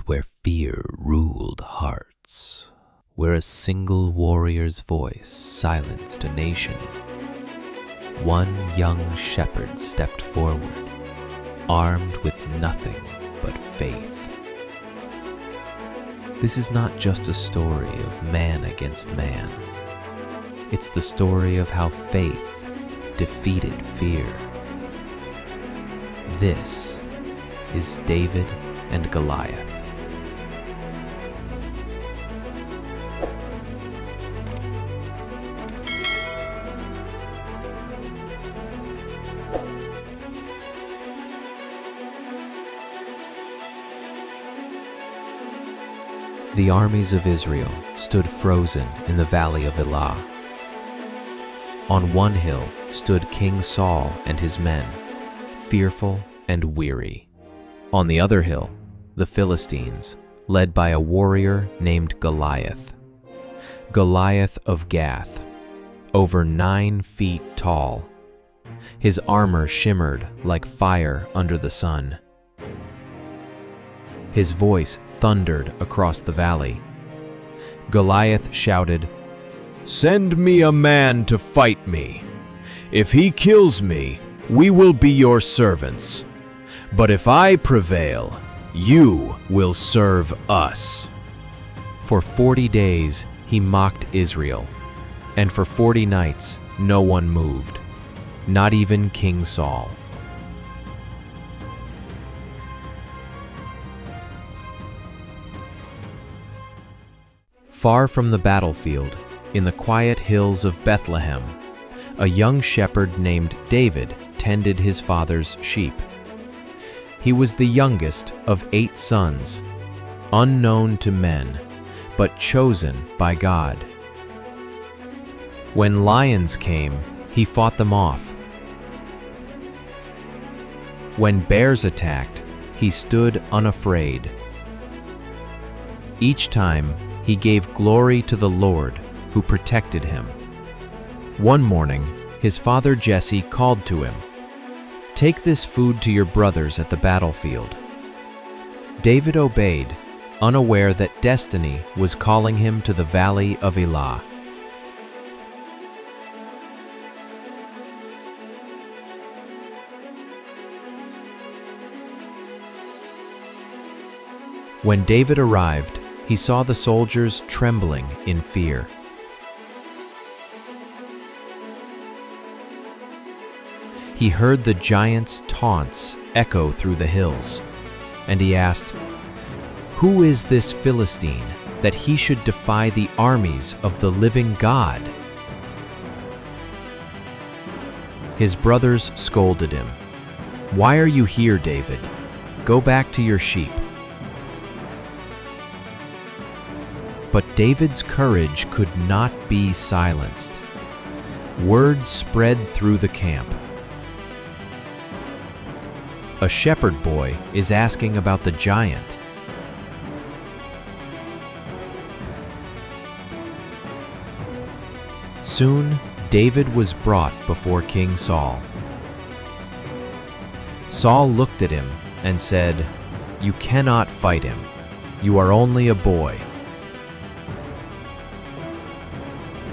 where fear ruled hearts, where a single warrior's voice silenced a nation. One young shepherd stepped forward, armed with nothing but faith. This is not just a story of man against man. It's the story of how faith defeated fear. This is David and Goliath. The armies of Israel stood frozen in the valley of Elah. On one hill stood King Saul and his men, fearful and weary. On the other hill, the Philistines, led by a warrior named Goliath. Goliath of Gath, over 9 feet tall. His armor shimmered like fire under the sun. His voice thundered across the valley. Goliath shouted, "Send me a man to fight me. If he kills me, we will be your servants. But if I prevail, you will serve us." For 40 days he mocked Israel, and for 40 nights no one moved, not even King Saul. Far from the battlefield, in the quiet hills of Bethlehem, a young shepherd named David tended his father's sheep. He was the youngest of 8 sons, unknown to men, but chosen by God. When lions came, he fought them off. When bears attacked, he stood unafraid. Each time, he gave glory to the Lord, who protected him. One morning, his father Jesse called to him, "Take this food to your brothers at the battlefield." David obeyed, unaware that destiny was calling him to the valley of Elah. When David arrived, he saw the soldiers trembling in fear. He heard the giants' taunts echo through the hills, and he asked, "Who is this Philistine that he should defy the armies of the living God?" His brothers scolded him, "Why are you here, David? Go back to your sheep." But David's courage could not be silenced. Word spread through the camp. A shepherd boy is asking about the giant. Soon, David was brought before King Saul. Saul looked at him and said, "You cannot fight him. You are only a boy."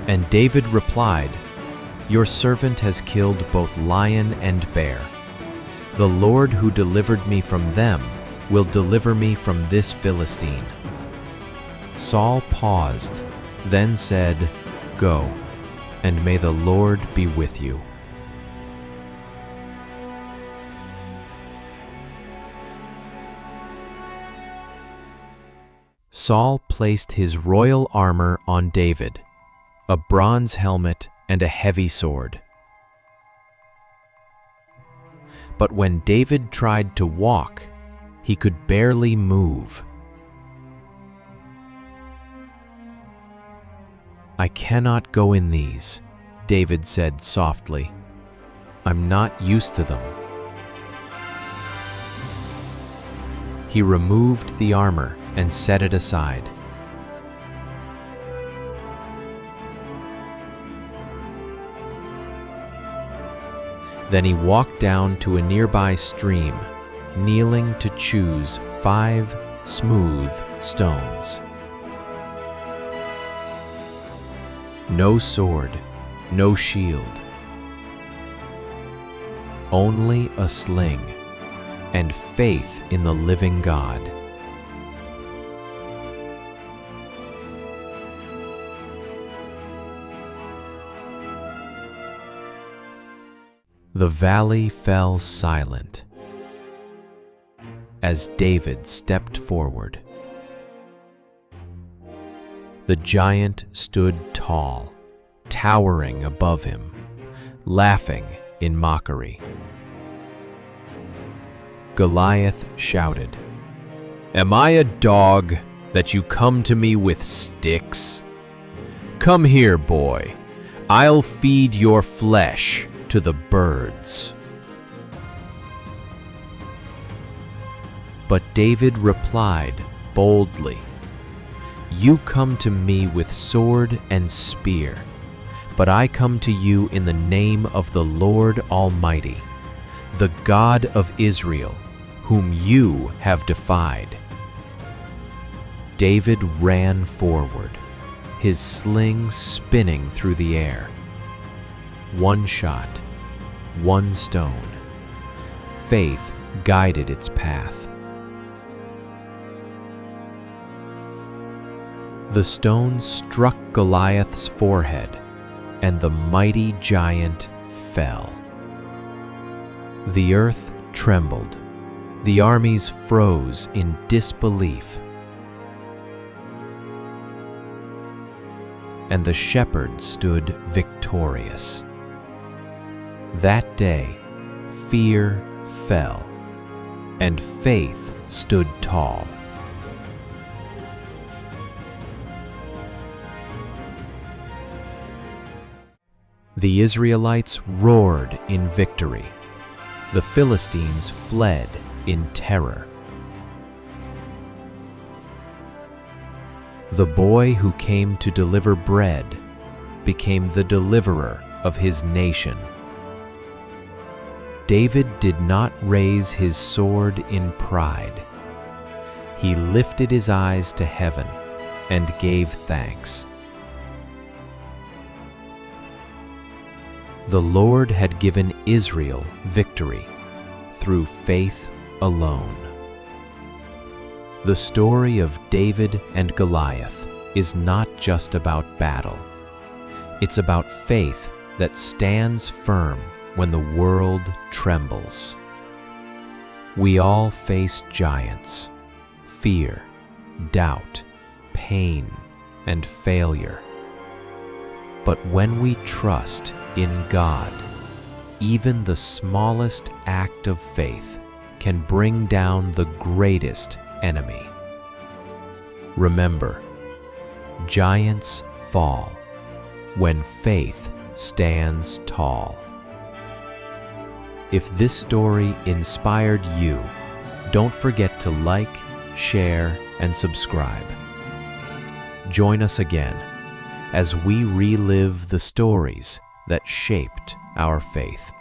And David replied, "Your servant has killed both lion and bear. The Lord who delivered me from them will deliver me from this Philistine." Saul paused, then said, "Go, and may the Lord be with you." Saul placed his royal armor on David, a bronze helmet and a heavy sword. But when David tried to walk, he could barely move. "I cannot go in these," David said softly. "I'm not used to them." He removed the armor and set it aside. Then he walked down to a nearby stream, kneeling to choose 5 smooth stones. No sword, no shield, only a sling and faith in the living God. The valley fell silent as David stepped forward. The giant stood tall, towering above him, laughing in mockery. Goliath shouted, "Am I a dog that you come to me with sticks? Come here, boy. I'll feed your flesh to the birds." But David replied boldly, "You come to me with sword and spear, but I come to you in the name of the Lord Almighty, the God of Israel, whom you have defied." David ran forward, his sling spinning through the air. One shot, one stone. Faith guided its path. The stone struck Goliath's forehead, and the mighty giant fell. The earth trembled. The armies froze in disbelief. And the shepherd stood victorious. That day, fear fell, and faith stood tall. The Israelites roared in victory. The Philistines fled in terror. The boy who came to deliver bread became the deliverer of his nation. David did not raise his sword in pride. He lifted his eyes to heaven and gave thanks. The Lord had given Israel victory through faith alone. The story of David and Goliath is not just about battle. It's about faith that stands firm when the world trembles. We all face giants, fear, doubt, pain, and failure. But when we trust in God, even the smallest act of faith can bring down the greatest enemy. Remember, giants fall when faith stands tall. If this story inspired you, don't forget to like, share, and subscribe. Join us again as we relive the stories that shaped our faith.